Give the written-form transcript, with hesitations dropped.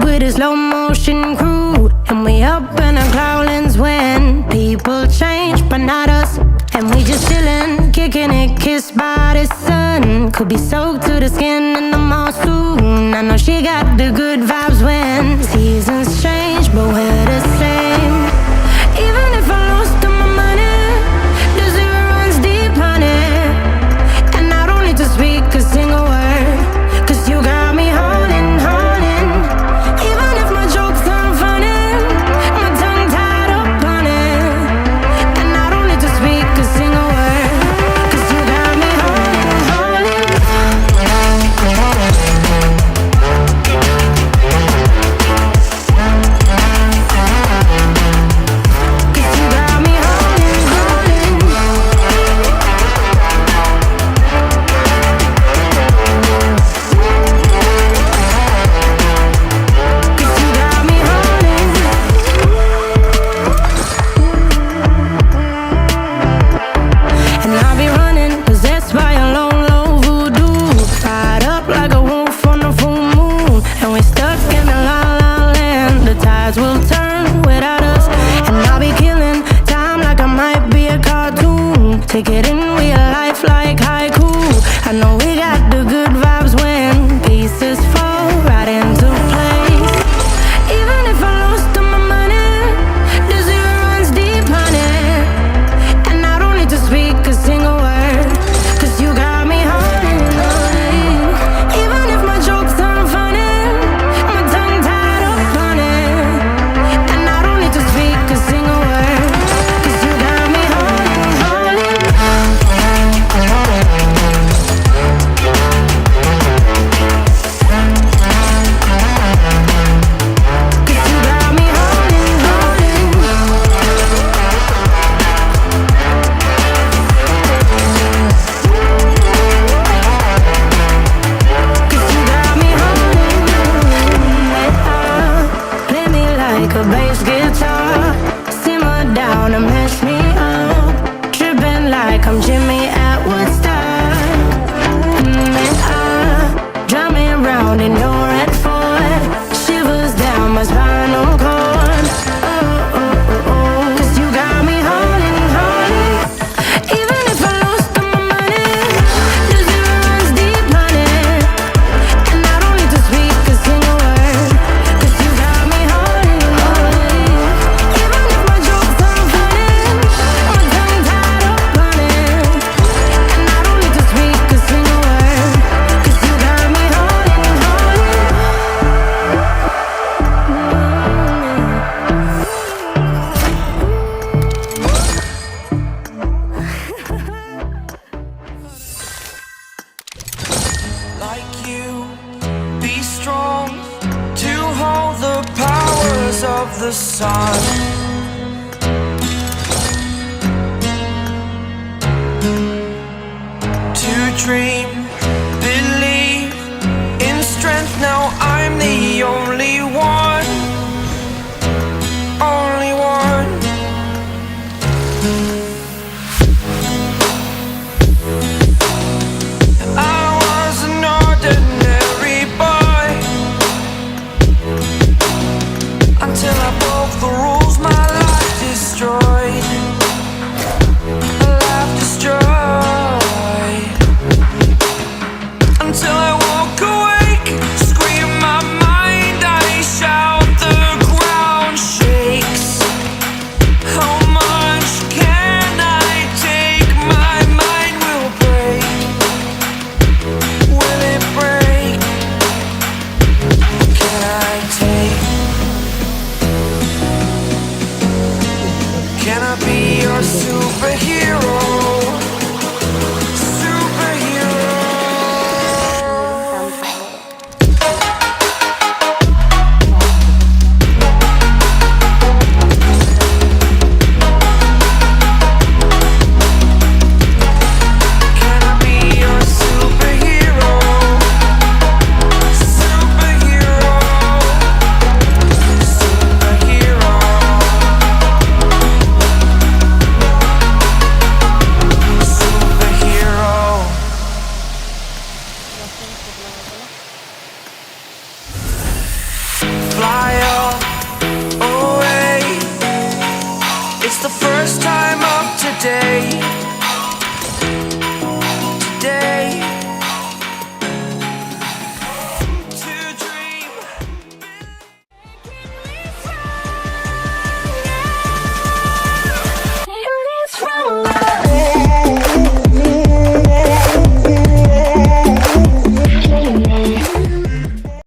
with a slow motion crew, and we up in our growlings when people change, but not us. And we just chillin', kicking it, kissed by the sun. Could be soaked to the skin in the mall soon. I know she got the good vibes when seasons change, but we're the same. Even if I lost all my money, the zero runs deep, honey. And I don't need to speak a single word, 'cause you got me holding, holding. Even if my jokes aren't funny, my tongue tied up on it. And I don't need to speak a single word, 'cause you got me holding, holding. 'Cause you got me holding, holding. And I'll be running, possessed by a low, low voodoo. Fired up like a wolf on a full moon. And we're stuck in a la la land. The tides will turn without us. And I'll be killing time like I might be a cartoon. Take it in real life like haiku. I know we got the good vibes when pieces fall right into place. Even if I lost all my money, the zero runs deep, honey. And I don't need to speak a single word, 'cause you got me holding, holding. Even if my jokes aren't funny, my tongue tied up on it. And I don't need to speak a single word, 'cause you got me holding, holding. 'Cause you got me holding, holding. 'Cause you got me holding. Play me like a bass guitar, simmer down and mash me up, tripping like I'm Jimmy at Woodstock. Drumming round in your red Ford, shivers down my spinal cord. Oh, oh, oh, oh. 'Cause you got me holding, holding. Even if I lost all my money, the zero runs deep, honey. And I don't need to speak a single word, 'cause you got me holding, holding. Even if my jokes aren't funny, my tongue tied up on it. And I don't need to speak a single word, 'cause you got me holding, holding. Like you, be strong to hold the powers of the sun. To dream